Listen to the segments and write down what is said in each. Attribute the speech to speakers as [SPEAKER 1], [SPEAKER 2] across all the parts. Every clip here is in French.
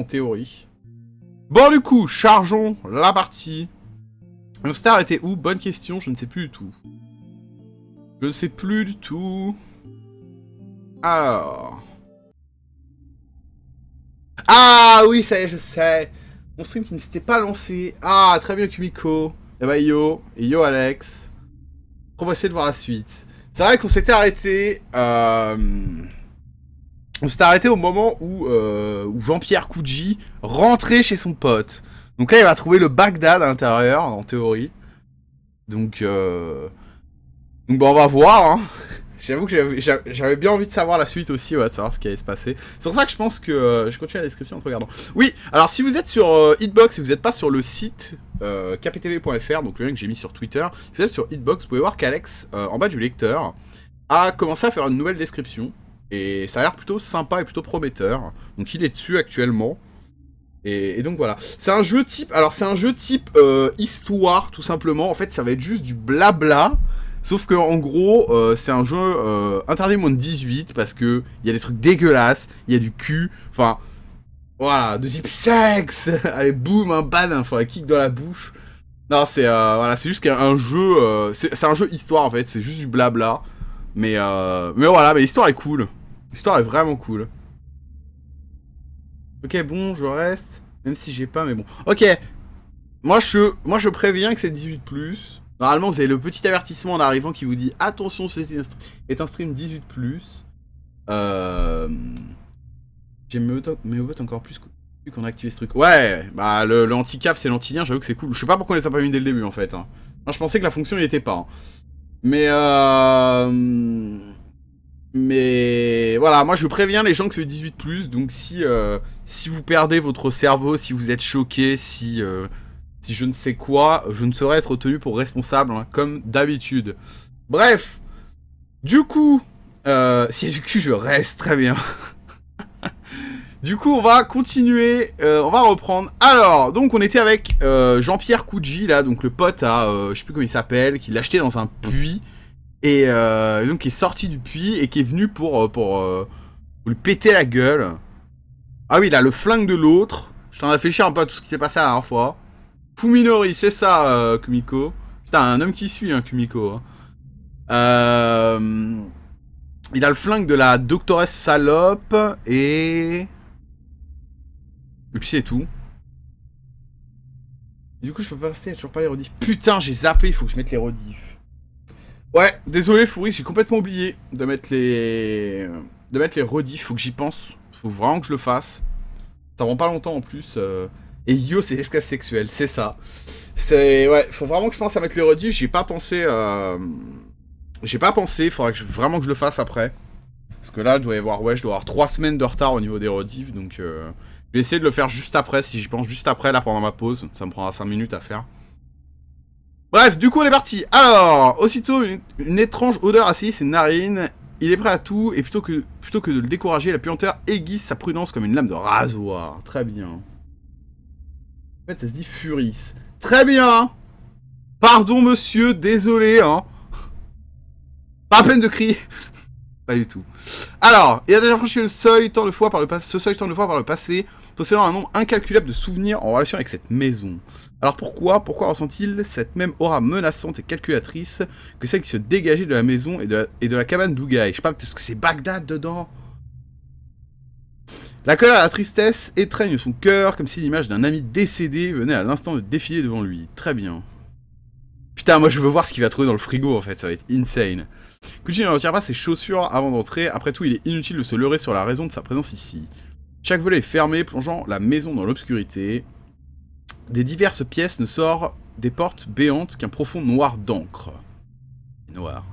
[SPEAKER 1] en théorie. Bon, du coup, chargeons la partie. On s'était arrêté où? Bonne question, je ne sais plus du tout. Je ne sais plus du tout. Alors... Ah oui, ça y est, je sais. Mon stream qui ne s'était pas lancé. Ah, très bien, Kumiko. Et bah, yo. Et yo, Alex. On va essayer de voir la suite. C'est vrai qu'on s'était arrêté... On s'était arrêté au moment où Jean-Pierre Kouji rentrait chez son pote. Donc là, il va trouver le Bagdad à l'intérieur, en théorie. Donc bon, on va voir, hein. J'avoue que j'avais bien envie de savoir la suite aussi, ouais, de savoir ce qui allait se passer. C'est pour ça que je pense que je continue la description en te regardant. Oui, alors si vous êtes sur Hitbox et vous n'êtes pas sur le site kptv.fr, donc le lien que j'ai mis sur Twitter, si vous êtes sur Hitbox, vous pouvez voir qu'Alex, en bas du lecteur, a commencé à faire une nouvelle description. Et ça a l'air plutôt sympa et plutôt prometteur. Donc il est dessus actuellement. Et donc voilà. C'est un jeu type... Alors c'est un jeu type histoire, tout simplement. En fait, ça va être juste du blabla. Sauf que en gros, c'est un jeu interdit moins de 18 parce que il y a des trucs dégueulasses, il y a du cul, enfin voilà, de type sexe. Allez boum, un ban, enfin un kick dans la bouche. Non, c'est voilà, c'est juste un jeu, c'est un jeu histoire en fait, c'est juste du blabla. Mais voilà, mais l'histoire est cool. L'histoire est vraiment cool. Ok, bon, je reste, même si j'ai pas, mais bon. Ok, moi je préviens que c'est 18+. Normalement, vous avez le petit avertissement en arrivant qui vous dit « Attention, ceci est un stream 18+. » J'aime mes votes encore plus qu'on a activé ce truc. Ouais, bah le handicap, c'est l'anti-lien, j'avoue que c'est cool. Je sais pas pourquoi on les a pas mis dès le début, en fait. Hein. Moi, je pensais que la fonction, il était pas. Hein. Mais voilà, moi je préviens les gens que c'est 18+, donc si vous perdez votre cerveau, si vous êtes choqué, si je ne sais quoi, je ne saurais être tenu pour responsable, hein, comme d'habitude. Bref, du coup, si du coup je reste, très bien. Du coup, on va continuer, on va reprendre. Alors, donc on était avec Jean-Pierre Kouji, là, donc le pote à, je sais plus comment il s'appelle, qui l'a acheté dans un puits. Et donc qui est sorti du puits et qui est venu pour lui péter la gueule. Ah oui, il a le flingue de l'autre. Je t'en réfléchir un peu à tout ce qui s'est passé la dernière fois. Fuminori, c'est ça, Kumiko. Putain, un homme qui suit, hein, Kumiko. Hein. Il a le flingue de la doctoresse salope et puis c'est tout. Et du coup, je peux pas rester, il y a toujours pas les rediffs. Putain, j'ai zappé, il faut que je mette les rediffs. Ouais, désolé Fouris, j'ai complètement oublié de mettre les rediffs, faut que j'y pense, faut vraiment que je le fasse. Ça prend pas longtemps en plus. Et Yo, c'est esclave sexuel, c'est ça. Ouais, faut vraiment que je pense à mettre les rediffs, j'ai pas pensé, faudra vraiment que je le fasse après. Parce que là, je dois avoir 3 semaines de retard au niveau des rediffs, donc je vais essayer de le faire juste après, si j'y pense juste après, là, pendant ma pause. Ça me prendra 5 minutes à faire. Bref, du coup on est parti. Alors, aussitôt une étrange odeur assaillit ses narines. Il est prêt à tout et plutôt que de le décourager, la puanteur aiguise sa prudence comme une lame de rasoir. Très bien. En fait, ça se dit Furis. Très bien. Pardon monsieur, désolé hein. Pas à peine de crier. Pas du tout. Alors, il a déjà franchi le seuil tant de fois par le passé, possédant un nombre incalculable de souvenirs en relation avec cette maison. Alors pourquoi ressent-il cette même aura menaçante et calculatrice que celle qui se dégageait de la maison et de la cabane d'Ougaï? Je sais pas, peut-être que c'est Bagdad dedans. La colère et la tristesse étreignent son cœur comme si l'image d'un ami décédé venait à l'instant de défiler devant lui. Très bien. Putain, moi je veux voir ce qu'il va trouver dans le frigo en fait, ça va être insane. Kouji ne retire pas ses chaussures avant d'entrer, après tout il est inutile de se leurrer sur la raison de sa présence ici. Chaque volet est fermé, plongeant la maison dans l'obscurité. Des diverses pièces ne sortent des portes béantes qu'un profond noir d'encre. Noir.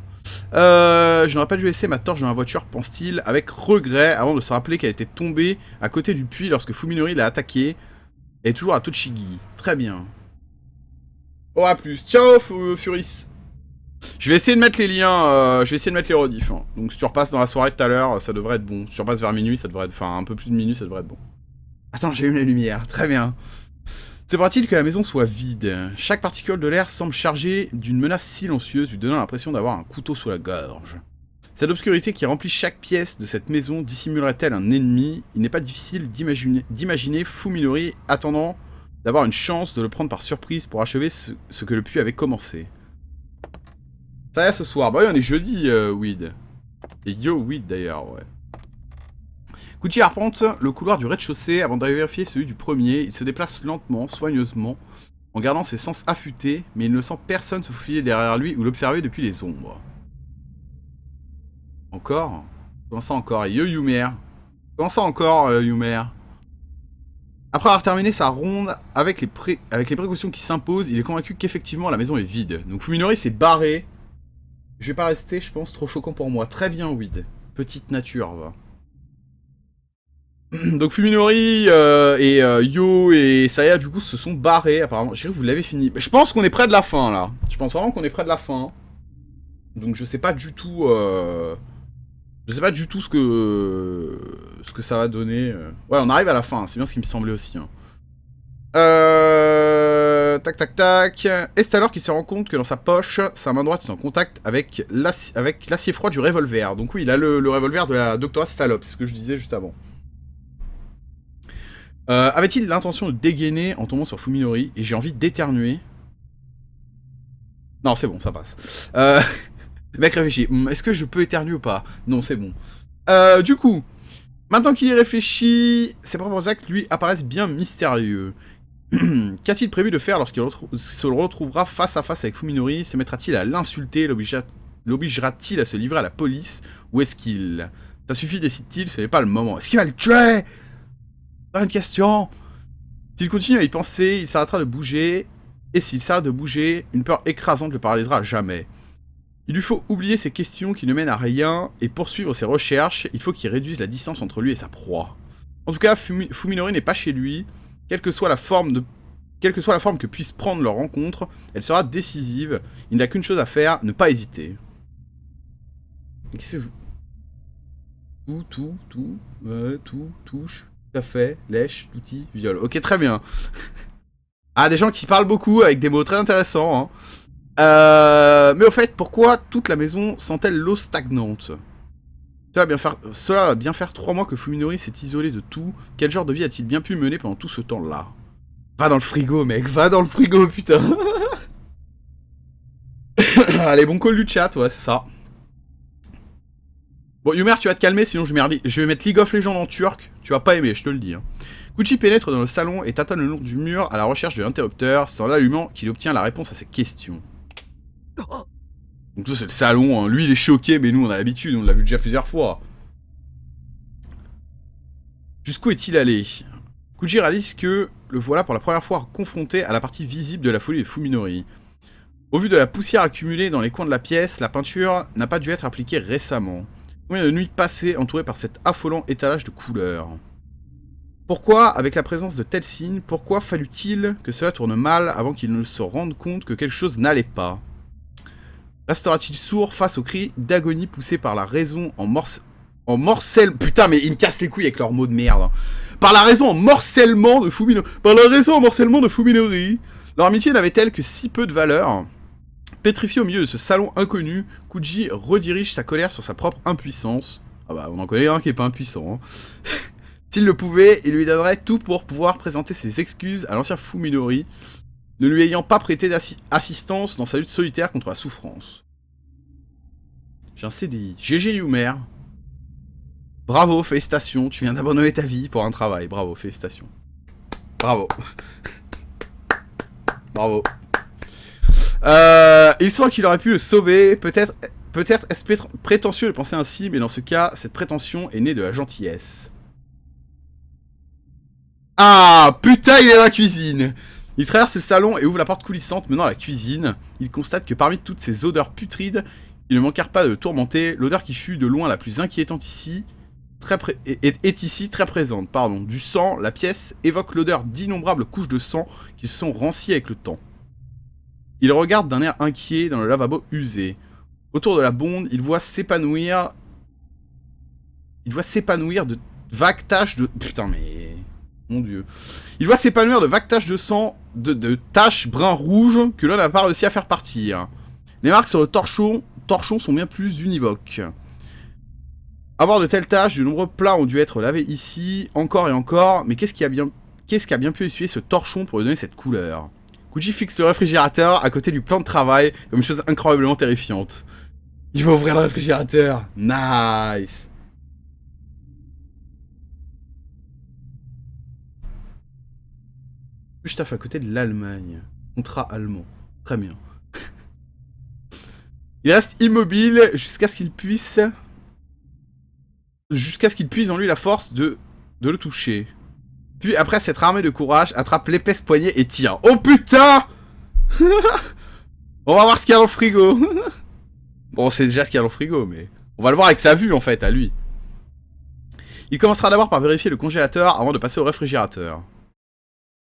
[SPEAKER 1] Je n'aurais pas dû laisser ma torche dans la voiture, pense-t-il, avec regret, avant de se rappeler qu'elle était tombée à côté du puits lorsque Fuminori l'a attaquée. Elle est toujours à Tochigi. Très bien. Oh, à plus. Ciao, Furis. Je vais essayer de mettre les liens, je vais essayer de mettre les rediffs. Hein. Donc si tu repasses dans la soirée tout à l'heure, ça devrait être bon. Si tu repasses vers minuit, ça devrait être... Enfin, un peu plus de minuit, ça devrait être bon. Attends, j'ai mis la lumière. Très bien. C'est paraît-il que la maison soit vide. Chaque particule de l'air semble chargée d'une menace silencieuse, lui donnant l'impression d'avoir un couteau sous la gorge. Cette obscurité qui remplit chaque pièce de cette maison dissimulerait-elle un ennemi? Il n'est pas difficile d'imaginer Fuminori attendant d'avoir une chance de le prendre par surprise pour achever ce que le puits avait commencé. Ça y est, ce soir. Bah oui, on est jeudi, Weed. Et yo, Weed, d'ailleurs, ouais. Kuchi arpente le couloir du rez-de-chaussée avant d'aller vérifier celui du premier. Il se déplace lentement, soigneusement, en gardant ses sens affûtés, mais il ne sent personne se faufiler derrière lui ou l'observer depuis les ombres. Encore? Comment ça encore? Yo, Yumer. Comment ça encore, Yumer? Après avoir terminé sa ronde avec les précautions qui s'imposent, il est convaincu qu'effectivement la maison est vide. Donc Fuminori s'est barré. Je vais pas rester, je pense, trop choquant pour moi. Très bien, Weed. Petite nature, va. Donc Fuminori et Yo et Saya du coup se sont barrés apparemment. Je dirais que vous l'avez fini. Mais je pense qu'on est près de la fin là. Je pense vraiment qu'on est près de la fin. Donc je sais pas du tout. Je sais pas du tout ce que ça va donner. Ouais, on arrive à la fin. C'est bien ce qui me semblait aussi. Hein. Tac tac tac. Et c'est alors qu'il se rend compte que dans sa poche, sa main droite est en contact avec l'acier froid du revolver. Donc oui, il a le revolver de la doctoresse Stalop. C'est ce que je disais juste avant. Avait-il l'intention de dégainer en tombant sur Fuminori? Et j'ai envie d'éternuer. Non, c'est bon, ça passe. Le mec réfléchit. Est-ce que je peux éternuer ou pas? Non, c'est bon. Du coup, maintenant qu'il y réfléchit, ses propres actes lui apparaissent bien mystérieux. Qu'a-t-il prévu de faire lorsqu'il se retrouvera face à face avec Fuminori? Se mettra-t-il à l'insulter? L'obligera-t-il à se livrer à la police? Ou est-ce qu'il... Ça suffit, décide-t-il, ce n'est pas le moment. Est-ce qu'il va le tuer? Pas une question. S'il continue à y penser, il s'arrêtera de bouger. Et s'il s'arrête de bouger, une peur écrasante le paralysera à jamais. Il lui faut oublier ces questions qui ne mènent à rien et poursuivre ses recherches. Il faut qu'il réduise la distance entre lui et sa proie. En tout cas, Fuminori n'est pas chez lui. Quelle que soit la forme que puisse prendre leur rencontre, elle sera décisive. Il n'a qu'une chose à faire, ne pas hésiter. Qu'est-ce que vous... Tout, touche, café, lèche, touti, viol. Ok, très bien. Ah, des gens qui parlent beaucoup avec des mots très intéressants. Hein. Mais au fait, pourquoi toute la maison sent-elle l'eau stagnante? Cela va bien faire 3 mois que Fuminori s'est isolé de tout. Quel genre de vie a-t-il bien pu mener pendant tout ce temps-là? Va dans le frigo, mec, va dans le frigo, putain. Allez, bon call du chat, ouais, c'est ça. Bon, Yumer, tu vas te calmer, sinon je vais mettre League of Legends en turc. Tu vas pas aimer, je te le dis. Hein. Kuchi pénètre dans le salon et tâtonne le long du mur à la recherche de l'interrupteur. C'est en l'allumant qu'il obtient la réponse à ses questions. Donc ça, c'est le salon. Hein. Lui, il est choqué, mais nous, on a l'habitude. On l'a vu déjà plusieurs fois. Jusqu'où est-il allé? Kuchi réalise que le voilà pour la première fois confronté à la partie visible de la folie de Fuminori. Au vu de la poussière accumulée dans les coins de la pièce, la peinture n'a pas dû être appliquée récemment. Combien de nuits passées entourées par cet affolant étalage de couleurs? Pourquoi, avec la présence de tels signes, pourquoi fallut-il que cela tourne mal avant qu'il ne se rende compte que quelque chose n'allait pas? Restera-t-il sourd face aux cris d'agonie poussés par la raison en morcellement... Putain, mais ils me cassent les couilles avec leurs mots de merde. Par la raison en morcellement de Fuminori. Leur amitié n'avait-elle que si peu de valeur? Pétrifié au milieu de ce salon inconnu, Kuchi redirige sa colère sur sa propre impuissance. Ah bah, on en connaît un qui est pas impuissant. Hein. S'il le pouvait, il lui donnerait tout pour pouvoir présenter ses excuses à l'ancien Fuminori, ne lui ayant pas prêté assistance dans sa lutte solitaire contre la souffrance. J'ai un CDI. GG Yumer. Bravo, félicitations, tu viens d'abandonner ta vie pour un travail. Bravo, félicitations. Bravo. Bravo. Il sent qu'il aurait pu le sauver, peut-être est-ce prétentieux de penser ainsi, mais dans ce cas, cette prétention est née de la gentillesse. Ah, putain, il est dans la cuisine. Il traverse le salon et ouvre la porte coulissante menant à la cuisine. Il constate que parmi toutes ces odeurs putrides, il ne manquèrent pas de le tourmenter. L'odeur qui fut de loin la plus inquiétante ici est ici très présente. Pardon. Du sang, la pièce évoque l'odeur d'innombrables couches de sang qui se sont ranciées avec le temps. Il regarde d'un air inquiet dans le lavabo usé. Autour de la bonde, il voit s'épanouir de vagues taches de... Putain, mais... Mon dieu. Il voit s'épanouir de vagues taches de sang, de taches brun-rouge que l'on n'a pas réussi à faire partir. Les marques sur le torchon sont bien plus univoques. Avoir de telles tâches, de nombreux plats ont dû être lavés ici, encore et encore, mais qu'est-ce qui a bien pu essuyer ce torchon pour lui donner cette couleur? Kuji fixe le réfrigérateur à côté du plan de travail comme une chose incroyablement terrifiante. Il va ouvrir le réfrigérateur. Nice. Je taffe à côté de l'Allemagne. Contrat allemand. Très bien. Il reste immobile jusqu'à ce qu'il puisse... en lui la force de le toucher. Puis après s'être armé de courage, attrape l'épaisse poignée et tire. Oh putain. On va voir ce qu'il y a dans le frigo. Bon, on sait déjà ce qu'il y a dans le frigo, mais... On va le voir avec sa vue, en fait, à lui. Il commencera d'abord par vérifier le congélateur avant de passer au réfrigérateur.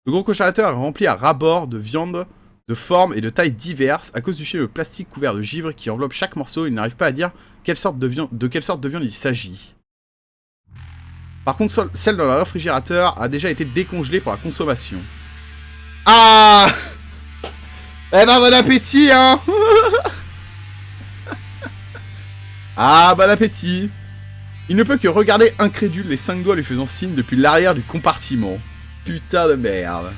[SPEAKER 1] Le gros congélateur est rempli à ras-bord de viande de formes et de tailles diverses. À cause du film plastique couvert de givre qui enveloppe chaque morceau, il n'arrive pas à dire de quelle sorte de viande il s'agit. Par contre, celle dans le réfrigérateur a déjà été décongelée pour la consommation. Ah. Eh ben, bon appétit, hein. Ah, bon appétit. Il ne peut que regarder incrédule les 5 doigts lui faisant signe depuis l'arrière du compartiment. Putain de merde.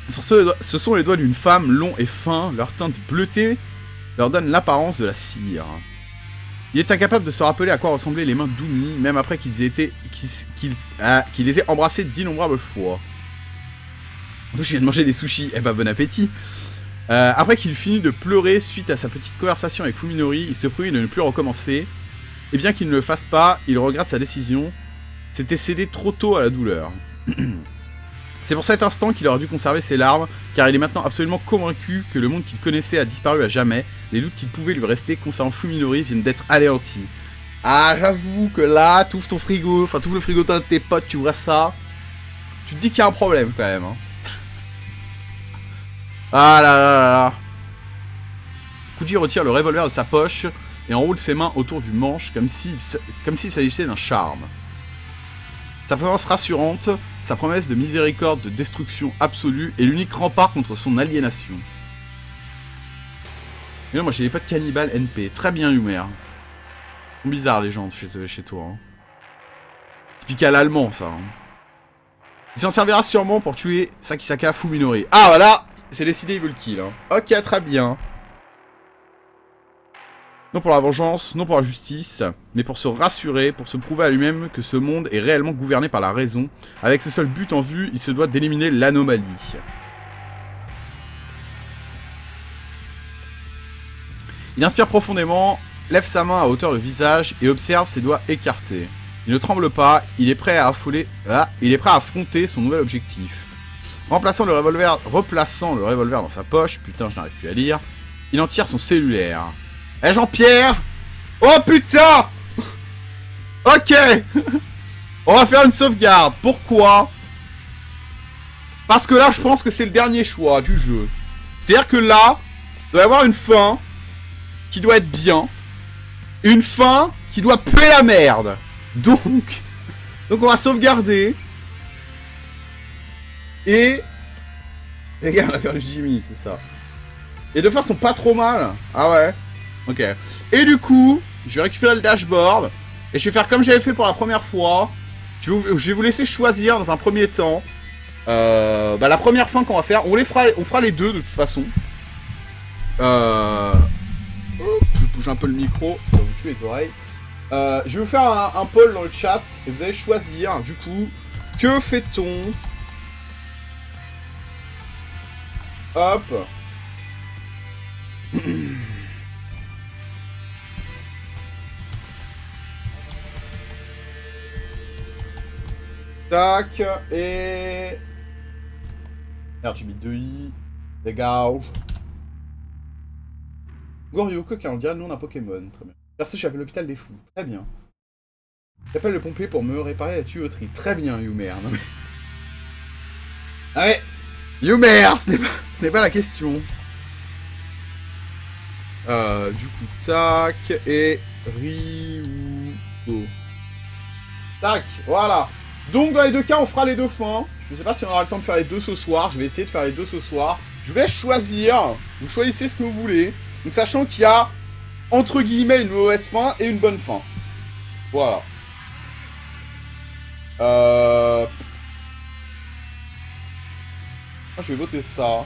[SPEAKER 1] Ce sont les doigts d'une femme, longs et fins, leur teinte bleutée leur donne l'apparence de la cire. Il est incapable de se rappeler à quoi ressemblaient les mains d'Oumi, même après qu'il les ait embrassées d'innombrables fois. En plus, je viens de manger des sushis, eh ben bon appétit. Après qu'il finit de pleurer suite à sa petite conversation avec Fuminori, il se promet de ne plus recommencer. Et bien qu'il ne le fasse pas, il regrette sa décision. S'était cédé trop tôt à la douleur. C'est pour cet instant qu'il aurait dû conserver ses larmes, car il est maintenant absolument convaincu que le monde qu'il connaissait a disparu à jamais. Les doutes qu'il pouvait lui rester concernant Fuminori viennent d'être anéantis. Ah, j'avoue que là, t'ouvres ton frigo, enfin t'ouvres le frigo d'un de tes potes, tu vois ça. Tu te dis qu'il y a un problème quand même. Hein. Ah là là là là. Kuji retire le revolver de sa poche et enroule ses mains autour du manche comme s'il s'agissait d'un charme. Sa présence rassurante, sa promesse de miséricorde, de destruction absolue est l'unique rempart contre son aliénation. Mais non, moi j'ai des potes cannibales NP. Très bien, Yumer. C'est bizarre les gens chez toi. Hein. Typique à l'allemand, ça. Hein. Il s'en servira sûrement pour tuer Sakisaka Fuminori. Ah voilà. C'est décidé, il veut le kill. Hein. Ok, très bien. Non pour la vengeance, non pour la justice, mais pour se rassurer, pour se prouver à lui-même que ce monde est réellement gouverné par la raison. Avec ce seul but en vue, il se doit d'éliminer l'anomalie. Il inspire profondément, lève sa main à hauteur de visage et observe ses doigts écartés. Il ne tremble pas, il est prêt à affronter son nouvel objectif. Replaçant le revolver dans sa poche, putain je n'arrive plus à lire, il en tire son cellulaire. Eh Jean-Pierre! Oh putain! Ok! On va faire une sauvegarde. Pourquoi? Parce que là je pense que c'est le dernier choix du jeu. C'est-à-dire que là, il doit y avoir une fin qui doit être bien. Une fin qui doit puer la merde. Donc on va sauvegarder. Et... Les gars, on a perdu Jimmy, c'est ça. Et de façon pas trop mal. Ah ouais. Ok. Et du coup, je vais récupérer le dashboard. Et je vais faire comme j'avais fait pour la première fois. Je vais vous laisser choisir dans un premier temps. La première fin qu'on va faire. On fera les deux de toute façon. Je bouge un peu le micro, ça va vous tuer les oreilles. Je vais vous faire un poll dans le chat. Et vous allez choisir, du coup, que fait-on? Hop. Tac, et... Merde, j'ai mis 2 i. Dégage. Goryo, coquin, on dirait le nom d'un Pokémon. Très bien. Perso, je suis à l'hôpital des fous. Très bien. J'appelle le pompier pour me réparer la tuyauterie. Très bien, Yumer. Non mais... Allez, Yumer, ce n'est pas la question. Du coup, tac, et... Ryuko. Tac, voilà. Donc dans les deux cas, on fera les deux fins. Je sais pas si on aura le temps de faire les deux ce soir. Je vais essayer de faire les deux ce soir. Je vais choisir. Vous choisissez ce que vous voulez. Donc sachant qu'il y a entre guillemets, une mauvaise fin et une bonne fin. Voilà. Moi, je vais voter ça.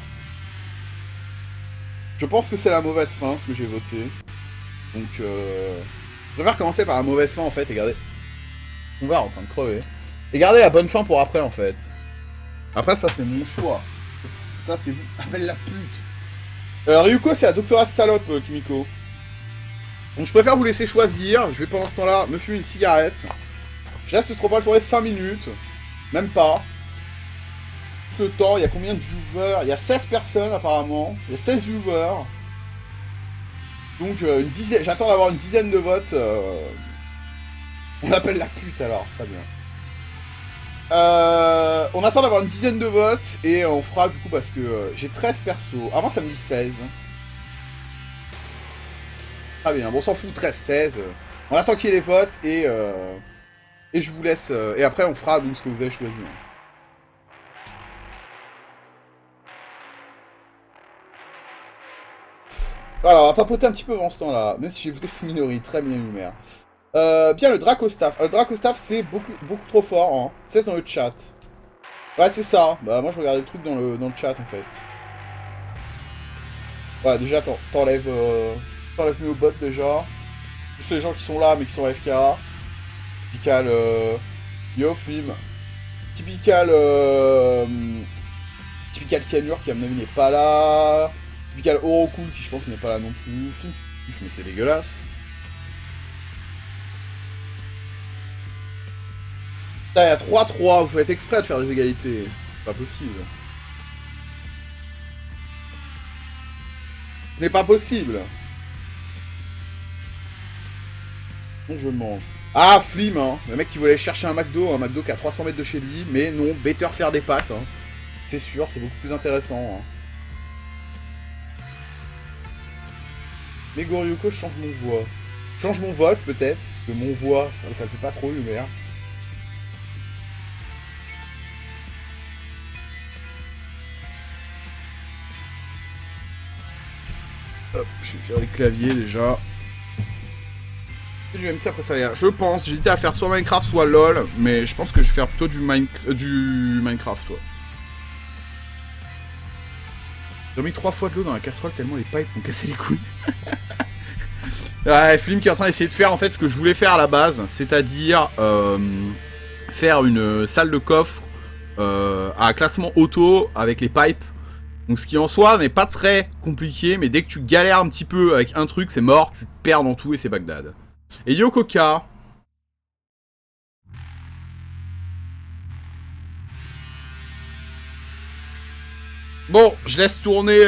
[SPEAKER 1] Je pense que c'est la mauvaise fin, ce que j'ai voté. Donc, je préfère commencer par la mauvaise fin, en fait, et garder... On va en train de crever. Et garder la bonne fin pour après, en fait. Après, ça, c'est mon choix. Ça, c'est vous. Appelle la pute. Ryuko, c'est la doctorat salope, Kimiko. Donc, je préfère vous laisser choisir. Je vais, pendant ce temps-là, me fumer une cigarette. Je laisse le Stropal tourner 5 minutes. Même pas. Tout le temps, il y a combien de viewers? Il y a 16 personnes, apparemment. Il y a 16 viewers. Donc, j'attends d'avoir une dizaine de votes. On appelle la pute, alors. Très bien. On attend d'avoir une dizaine de votes. Et on fera, du coup, parce que j'ai 13 persos. Avant, ça me dit 16. Très bien. Bon, on s'en fout, 13, 16. On attend qu'il y ait les votes. Et je vous laisse... et après, on fera, donc, ce que vous avez choisi. Alors, on va papoter un petit peu avant ce temps-là, même si j'ai voté Fuminori, très bien, Lumière. Bien, le Dracostaff. Le Dracostaff, c'est beaucoup trop fort, hein. C'est dans le chat. Ouais, c'est ça. Bah, moi, je regardais le truc dans le chat, en fait. Ouais, déjà, t'enlèves nos bots, déjà. Juste les gens qui sont là, mais qui sont FK. Typical, Yo, Film. Typical, Typical Cyanure, qui, à mon avis, n'est pas là. Typical Orocool qui je pense n'est pas là non plus. Mais c'est dégueulasse. Putain, il y a 3-3, vous faites exprès de faire des égalités. C'est pas possible. Ce n'est pas possible. Donc je mange. Ah, Flim, hein. Le mec qui voulait chercher un McDo qui est à 300 mètres de chez lui. Mais non, better faire des pâtes. Hein. C'est sûr, c'est beaucoup plus intéressant. Hein. Mais Goryoko, je change mon voix. Je change mon vote, peut-être, parce que mon voix, ça le fait pas trop, Lumière. Hop, je vais faire les claviers, déjà. Du MC après ça, je pense. J'hésitais à faire soit Minecraft, soit LOL, mais je pense que je vais faire plutôt du Minecraft, toi. J'ai mis 3 fois de l'eau dans la casserole tellement les pipes m'ont cassé les couilles. Ouais, Flim qui est en train d'essayer de faire en fait ce que je voulais faire à la base, c'est-à-dire faire une salle de coffre à classement auto avec les pipes. Donc ce qui en soi n'est pas très compliqué, mais dès que tu galères un petit peu avec un truc, c'est mort, tu te perds dans tout et c'est Bagdad. Et Yokoka. Bon, je laisse tourner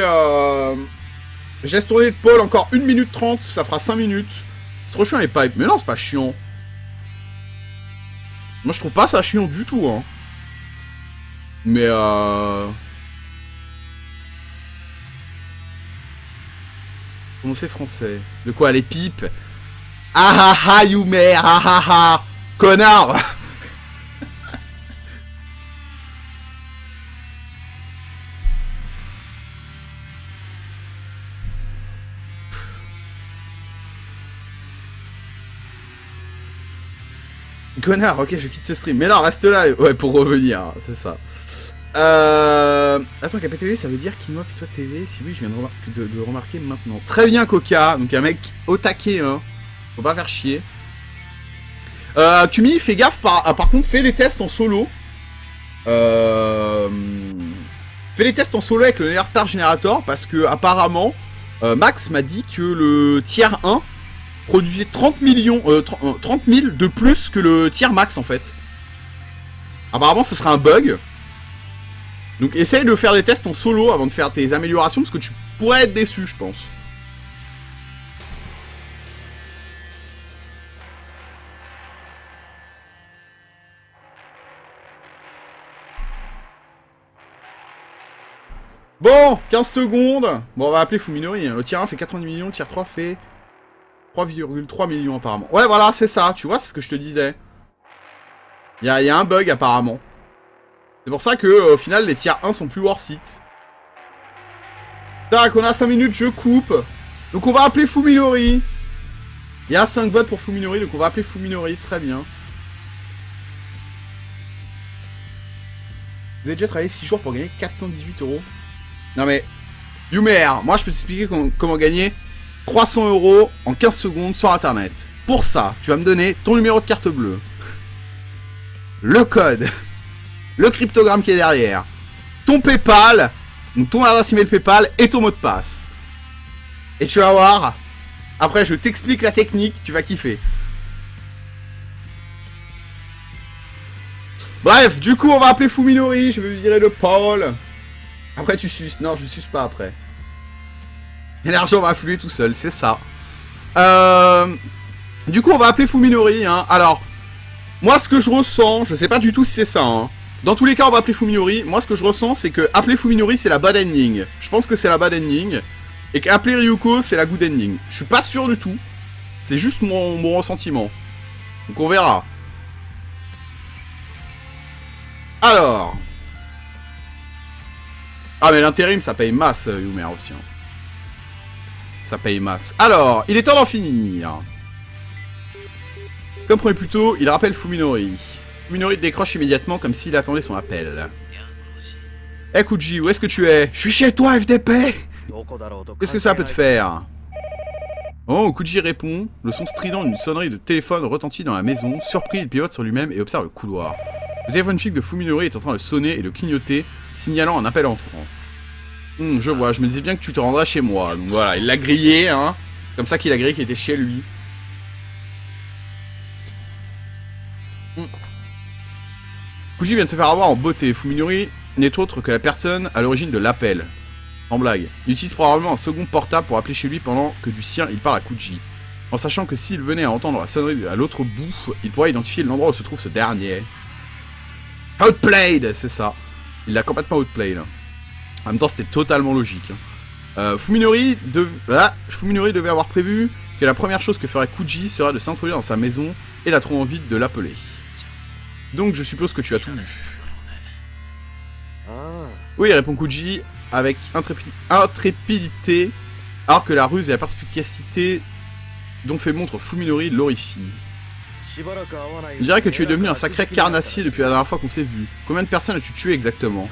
[SPEAKER 1] le pôle encore 1 minute 30, ça fera 5 minutes. C'est trop chiant les pipes. Mais non, c'est pas chiant. Moi je trouve pas ça chiant du tout, hein. Mais comment c'est français? De quoi, les pipes? Ah ah ah, Youmer, ah ah ah, connard. Connard, ok, je quitte ce stream. Mais non, reste là, ouais, pour revenir, c'est ça. Attends, KPTV, ça veut dire Quinoa Putois TV? Si oui, je viens de remarquer maintenant. Très bien, Coca. Donc, un mec au taquet, hein. Faut pas faire chier. Kumi, fais gaffe, par contre, fais les tests en solo. Fais les tests en solo avec le Nether Star Generator, parce que, apparemment, Max m'a dit que le tier 1 produisait 30 000 de plus que le tier max, en fait. Apparemment, ce sera un bug. Donc essaye de faire des tests en solo avant de faire tes améliorations, parce que tu pourrais être déçu, je pense. Bon, 15 secondes. Bon, on va appeler Fuminori. Le tier 1 fait 90 millions, le tier 3 fait 3,3 millions apparemment. Ouais, voilà, c'est ça. Tu vois, c'est ce que je te disais. Il y a un bug apparemment. C'est pour ça que au final, les tiers 1 sont plus worth it. Tac, on a 5 minutes, je coupe. Donc on va appeler Fuminori. Il y a 5 votes pour Fuminori, donc on va appeler Fuminori, très bien. Vous avez déjà travaillé 6 jours pour gagner 418 €. Non mais, Yumer, moi je peux t'expliquer comment gagner 300 € en 15 secondes sur internet. Pour ça, tu vas me donner ton numéro de carte bleue, le code, le cryptogramme qui est derrière, ton PayPal, donc ton adresse email PayPal et ton mot de passe. Et tu vas voir, après je t'explique la technique, tu vas kiffer. Bref, du coup on va appeler Fuminori, je vais lui virer le Paul. Après tu suces, non je suce pas après. Et l'argent va affluer tout seul, c'est ça. Du coup on va appeler Fuminori, hein. Alors, moi ce que je ressens, je sais pas du tout si c'est ça, hein. Dans tous les cas on va appeler Fuminori, moi ce que je ressens c'est que appeler Fuminori c'est la bad ending. Je pense que c'est la bad ending. Et qu'appeler Ryuko c'est la good ending. Je suis pas sûr du tout. C'est juste mon ressentiment. Donc on verra. Alors. Ah mais l'intérim ça paye masse Yumer aussi. Hein. Ça paye masse. Alors, il est temps d'en finir. Comme promis plus tôt, il rappelle Fuminori. Fuminori décroche immédiatement comme s'il attendait son appel. Eh hey, Kuji, où est-ce que tu es? Je suis chez toi FDP. Qu'est-ce que ça peut te faire? Oh, Kuji répond, le son strident d'une sonnerie de téléphone retentit dans la maison. Surpris, il pivote sur lui-même et observe le couloir. Le téléphone fixe de Fuminori est en train de sonner et de clignoter, signalant un appel entrant. Je vois, je me disais bien que tu te rendras chez moi. Donc voilà, il l'a grillé, hein. C'est comme ça qu'il a grillé qu'il était chez lui. Kuji vient de se faire avoir en beauté. Fuminori n'est autre que la personne à l'origine de l'appel. En blague. Il utilise probablement un second portable pour appeler chez lui pendant que du sien il parle à Kuji. En sachant que s'il venait à entendre la sonnerie à l'autre bout, il pourrait identifier l'endroit où se trouve ce dernier. Outplayed, c'est ça. Il l'a complètement outplayed. En même temps, c'était totalement logique. Fuminori devait avoir prévu que la première chose que ferait Kuji serait de s'introduire dans sa maison et la trop envie de l'appeler. Donc, je suppose que tu as tout vu. Oui, répond Kuji avec intrépidité, alors que la ruse et la perspicacité dont fait montre Fuminori l'horrifient. Je dirais que tu es devenu un sacré carnassier depuis la dernière fois qu'on s'est vu. Combien de personnes as-tu tué exactement?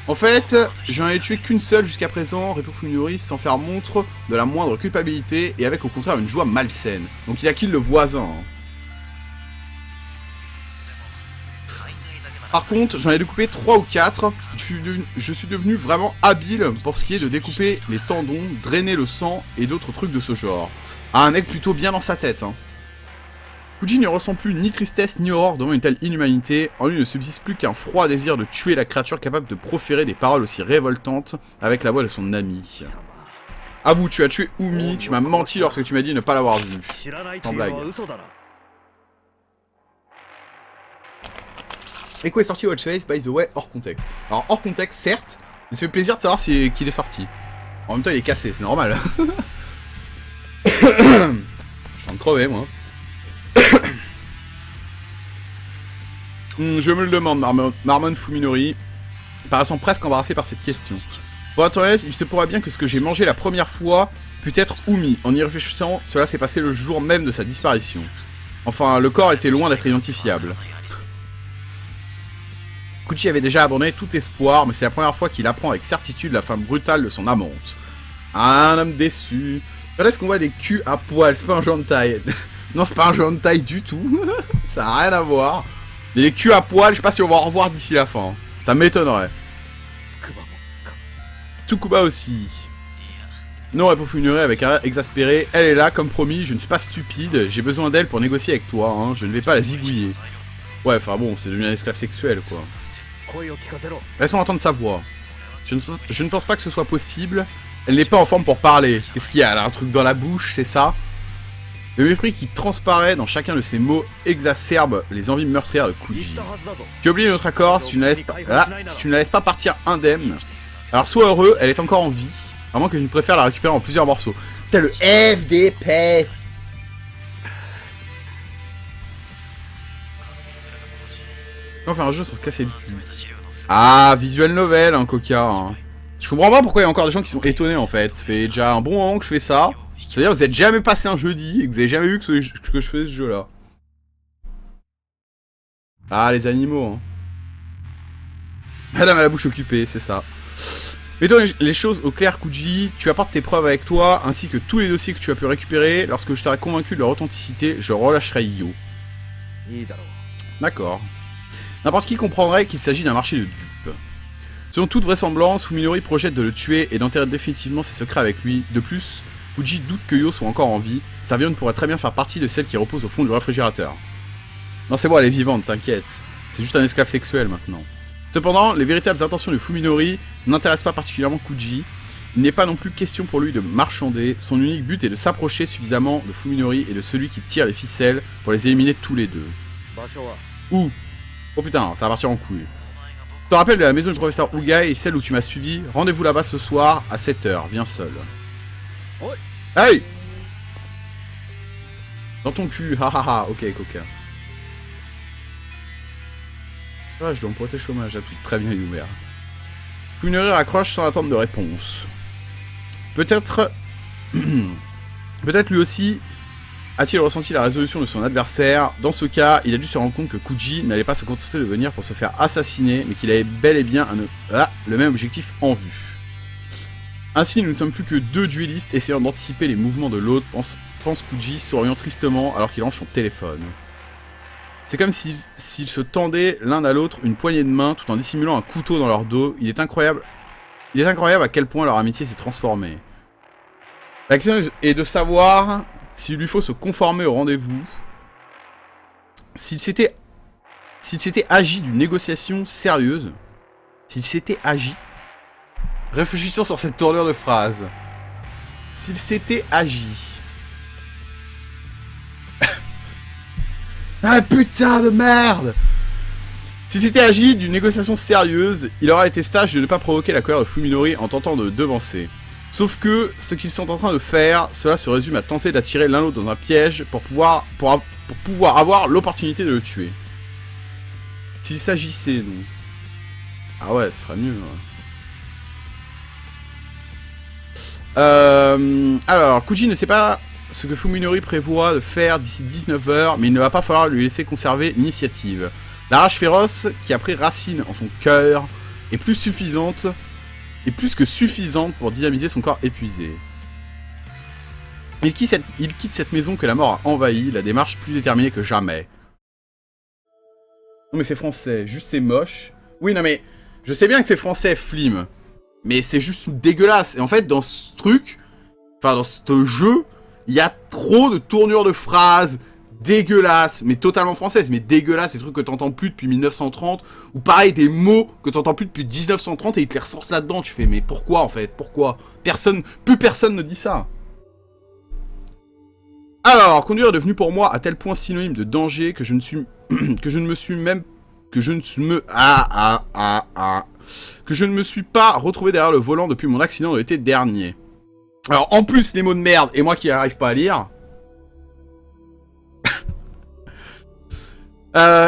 [SPEAKER 1] En fait, j'en ai tué qu'une seule jusqu'à présent, répond Fuminori sans faire montre de la moindre culpabilité et avec au contraire une joie malsaine. Donc il a kill le voisin. Hein. Par contre, j'en ai découpé 3 ou 4. Je suis devenu vraiment habile pour ce qui est de découper les tendons, drainer le sang et d'autres trucs de ce genre. Ah, un mec plutôt bien dans sa tête. Hein. Kuji ne ressent plus ni tristesse ni horreur devant une telle inhumanité. En lui ne subsiste plus qu'un froid désir de tuer la créature capable de proférer des paroles aussi révoltantes avec la voix de son ami. Avoue, tu as tué Umi, tu m'as menti lorsque tu m'as dit ne pas l'avoir vu. Sans blague. Echo est sorti Watchface, by the way, hors contexte. Alors, hors contexte, certes, mais ça fait plaisir de savoir qu'il est sorti. En même temps, il est cassé, c'est normal. Je suis en train de crever, moi. Je me le demande, Marmon Fuminori, paraissant presque embarrassé par cette question. Pour être honnête, il se pourrait bien que ce que j'ai mangé la première fois pût être Umi. En y réfléchissant, cela s'est passé le jour même de sa disparition. Enfin, le corps était loin d'être identifiable. Kuji avait déjà abandonné tout espoir, mais c'est la première fois qu'il apprend avec certitude la femme brutale de son amante. Un homme déçu. Quand est-ce qu'on voit des culs à poil? C'est pas un jeu de taille. Non, c'est pas un jeu de taille du tout. Ça a rien à voir. Mais les culs à poil, je sais pas si on va en revoir d'ici la fin. Ça m'étonnerait. Tsukuba aussi. Non, répond Fuminori avec un air exaspéré. Elle est là, comme promis, je ne suis pas stupide. J'ai besoin d'elle pour négocier avec toi, hein. Je ne vais pas la zigouiller. Ouais, enfin bon, c'est devenu un esclave sexuel, quoi. Laisse-moi entendre sa voix. Je ne pense pas que ce soit possible. Elle n'est pas en forme pour parler. Qu'est-ce qu'il y a? Elle a un truc dans la bouche, c'est ça? Le mépris qui transparaît dans chacun de ces mots exacerbe les envies meurtrières de Kuji. Tu as oublié notre accord, si tu ne la laisses pas partir indemne. Alors sois heureux, elle est encore en vie. À moins que je ne préfère la récupérer en plusieurs morceaux. Putain, le FDP. On fait un jeu sans se casser le cul. Ah, visual novel, hein, Coca. Hein. Je comprends pas pourquoi il y a encore des gens qui sont étonnés en fait. Ça fait déjà un bon moment que je fais ça. C'est-à-dire que vous êtes jamais passé un jeudi et que vous avez jamais vu que je faisais ce jeu-là. Ah, les animaux, hein. Madame à la bouche occupée, c'est ça. Mettons les choses au clair, Kuji. Tu apportes tes preuves avec toi, ainsi que tous les dossiers que tu as pu récupérer. Lorsque je serai convaincu de leur authenticité, je relâcherai Yo. D'accord. N'importe qui comprendrait qu'il s'agit d'un marché de dupes. Selon toute vraisemblance, Fuminori projette de le tuer et d'enterrer définitivement ses secrets avec lui. De plus, Kuji doute que Yo soit encore en vie. Sa viande pourrait très bien faire partie de celle qui repose au fond du réfrigérateur. Non, c'est bon, elle est vivante, t'inquiète. C'est juste un esclave sexuel maintenant. Cependant, les véritables intentions de Fuminori n'intéressent pas particulièrement Kuji. Il n'est pas non plus question pour lui de marchander. Son unique but est de s'approcher suffisamment de Fuminori et de celui qui tire les ficelles pour les éliminer tous les deux. Où? Oh putain, ça va partir en couille. Je te rappelle de la maison du professeur Ugai et celle où tu m'as suivi. Rendez-vous là-bas ce soir à 7h. Viens seul. Hey! Dans ton cul, hahaha. Ok, coca. Ah, je dois me prêter chômage à tout. Très bien, Yumer. Fuminori raccroche sans attendre de réponse. Peut-être... Peut-être lui aussi a-t-il ressenti la résolution de son adversaire. Dans ce cas, il a dû se rendre compte que Kuji n'allait pas se contenter de venir pour se faire assassiner, mais qu'il avait bel et bien le même objectif en vue. Ainsi, nous ne sommes plus que deux duellistes essayant d'anticiper les mouvements de l'autre, pense Kuji, souriant tristement alors qu'il range son téléphone. C'est comme s'ils se tendaient l'un à l'autre une poignée de main tout en dissimulant un couteau dans leur dos. Il est incroyable à quel point leur amitié s'est transformée. La question est de savoir s'il lui faut se conformer au rendez-vous, s'il s'était agi d'une négociation sérieuse, réfléchissons sur cette tournure de phrase. S'il s'était agi... Ah putain de merde! S'il s'était agi d'une négociation sérieuse, il aurait été sage de ne pas provoquer la colère de Fuminori en tentant de devancer. Sauf que ce qu'ils sont en train de faire, cela se résume à tenter d'attirer l'un l'autre dans un piège pour pouvoir avoir l'opportunité de le tuer. S'il s'agissait, non. Ah ouais, ce serait mieux. Ouais. Alors, Kuji ne sait pas ce que Fuminori prévoit de faire d'ici 19h, mais il ne va pas falloir lui laisser conserver l'initiative. La rage féroce qui a pris racine en son cœur est plus que suffisante pour dynamiser son corps épuisé. Il quitte cette maison que la mort a envahie, la démarche plus déterminée que jamais. Non mais c'est français, juste c'est moche. Oui non mais, je sais bien que c'est français, Flim, mais c'est juste dégueulasse. Et en fait dans ce truc, enfin dans ce jeu, il y a trop de tournures de phrases dégueulasses, mais totalement françaises, mais dégueulasses, des trucs que t'entends plus depuis 1930, ou pareil, des mots que t'entends plus depuis 1930 et ils te les ressortent là-dedans, tu fais, mais pourquoi en fait, pourquoi? Plus personne ne dit ça. Alors, conduire est devenu pour moi à tel point synonyme de danger que je ne me suis pas retrouvé derrière le volant depuis mon accident de l'été dernier. Alors, en plus, les mots de merde, et moi qui n'arrive pas à lire.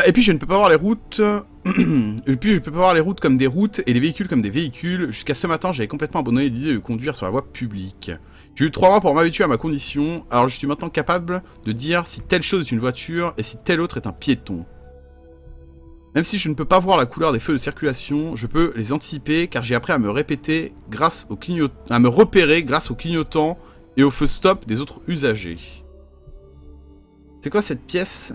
[SPEAKER 1] Et puis, je ne peux pas voir les routes... comme des routes et les véhicules comme des véhicules. Jusqu'à ce matin, j'avais complètement abandonné l'idée de conduire sur la voie publique. J'ai eu 3 mois pour m'habituer à ma condition, alors je suis maintenant capable de dire si telle chose est une voiture et si telle autre est un piéton. Même si je ne peux pas voir la couleur des feux de circulation, je peux les anticiper car j'ai appris à me repérer grâce au clignotant et au feu stop des autres usagers. C'est quoi cette pièce?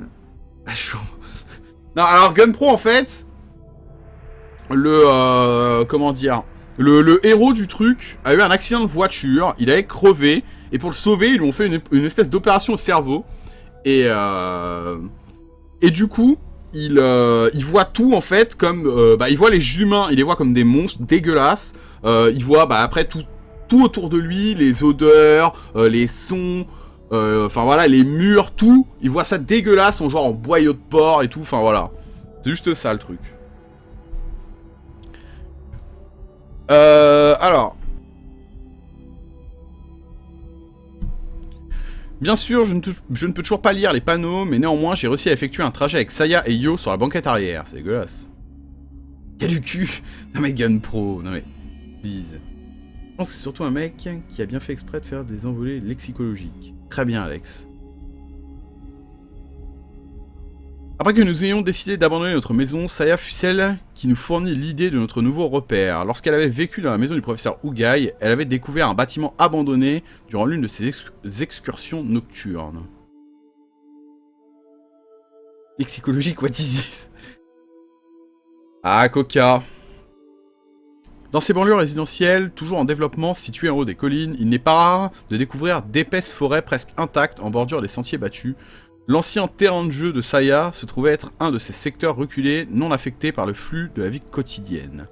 [SPEAKER 1] Non, alors GunPro en fait, comment dire, le héros du truc a eu un accident de voiture, il avait crevé, et pour le sauver, ils lui ont fait une espèce d'opération au cerveau, et du coup, il voit tout en fait comme, il voit les humains, il les voit comme des monstres dégueulasses, il voit après tout autour de lui, les odeurs, les sons, enfin voilà, les murs, tout, il voit ça dégueulasse, en genre en boyau de porc et tout, enfin voilà. C'est juste ça le truc. Alors. Bien sûr, je ne peux toujours pas lire les panneaux, mais néanmoins, j'ai réussi à effectuer un trajet avec Saya et Yo sur la banquette arrière. C'est dégueulasse. Quel du cul. Non mais GunPro, non mais... Please. Je pense que c'est surtout un mec qui a bien fait exprès de faire des envolées lexicologiques. Très bien, Alex. Après que nous ayons décidé d'abandonner notre maison, Saya fut celle qui nous fournit l'idée de notre nouveau repère. Lorsqu'elle avait vécu dans la maison du professeur Ugai, elle avait découvert un bâtiment abandonné durant l'une de ses excursions nocturnes. Lexicologique, what is this? Ah, Coca. Dans ces banlieues résidentielles, toujours en développement, situées en haut des collines, il n'est pas rare de découvrir d'épaisses forêts presque intactes en bordure des sentiers battus. L'ancien terrain de jeu de Saya se trouvait être un de ces secteurs reculés non affectés par le flux de la vie quotidienne.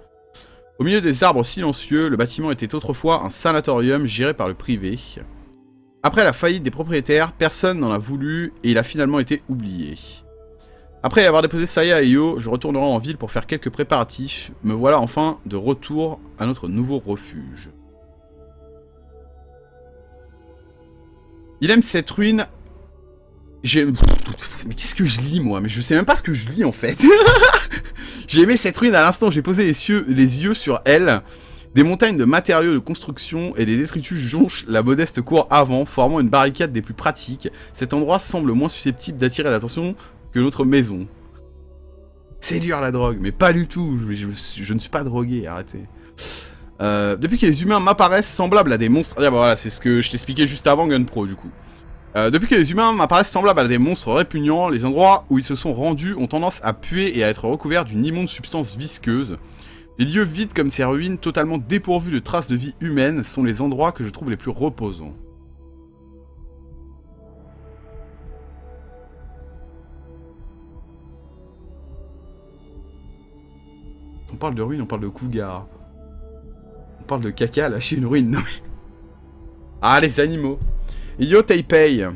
[SPEAKER 1] Au milieu des arbres silencieux, le bâtiment était autrefois un sanatorium géré par le privé. Après la faillite des propriétaires, personne n'en a voulu et il a finalement été oublié. Après avoir déposé Saya et Io, je retournerai en ville pour faire quelques préparatifs. Me voilà enfin de retour à notre nouveau refuge. Il aime cette ruine. Mais qu'est-ce que je lis moi? Mais je sais même pas ce que je lis en fait. J'ai aimé cette ruine à l'instant où j'ai posé les yeux sur elle. Des montagnes de matériaux de construction et des détritus jonchent la modeste cour avant, formant une barricade des plus pratiques. Cet endroit semble moins susceptible d'attirer l'attention que notre maison. Séduire la drogue, mais pas du tout. Je ne suis pas drogué, arrêtez. Depuis que les humains m'apparaissent semblables à des monstres... Ah bah voilà, c'est ce que je t'expliquais juste avant Gunpro du coup. Depuis que les humains m'apparaissent semblables à des monstres répugnants, les endroits où ils se sont rendus ont tendance à puer et à être recouverts d'une immonde substance visqueuse. Les lieux vides comme ces ruines, totalement dépourvus de traces de vie humaine, sont les endroits que je trouve les plus reposants. On parle de ruines, on parle de cougar. On parle de caca lâcher une ruine, non mais... Ah, les animaux. Yo Taipei.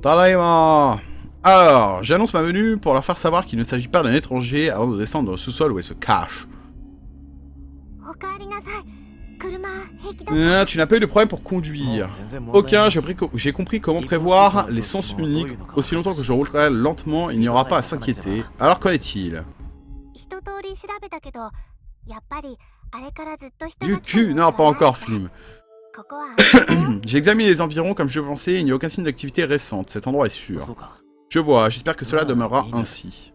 [SPEAKER 1] Tadaima. Alors, j'annonce ma venue pour leur faire savoir qu'il ne s'agit pas d'un étranger avant de descendre dans le sous-sol où elle se cache. Tu n'as pas eu de problème pour conduire. Aucun, j'ai compris comment prévoir les sens uniques. Aussi longtemps que je roulerai lentement, il n'y aura pas à s'inquiéter. Alors qu'en est-il? Du cul, non, pas encore, Flim. J'ai examiné les environs comme je pensais, il n'y a aucun signe d'activité récente, cet endroit est sûr. Je vois, j'espère que cela demeurera ainsi.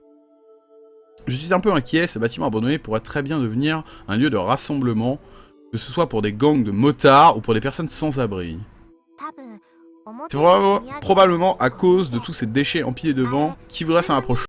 [SPEAKER 1] Je suis un peu inquiet, ce bâtiment abandonné pourrait très bien devenir un lieu de rassemblement, que ce soit pour des gangs de motards ou pour des personnes sans abri. C'est probablement à cause de tous ces déchets empilés devant, qui voudrait s'en approcher.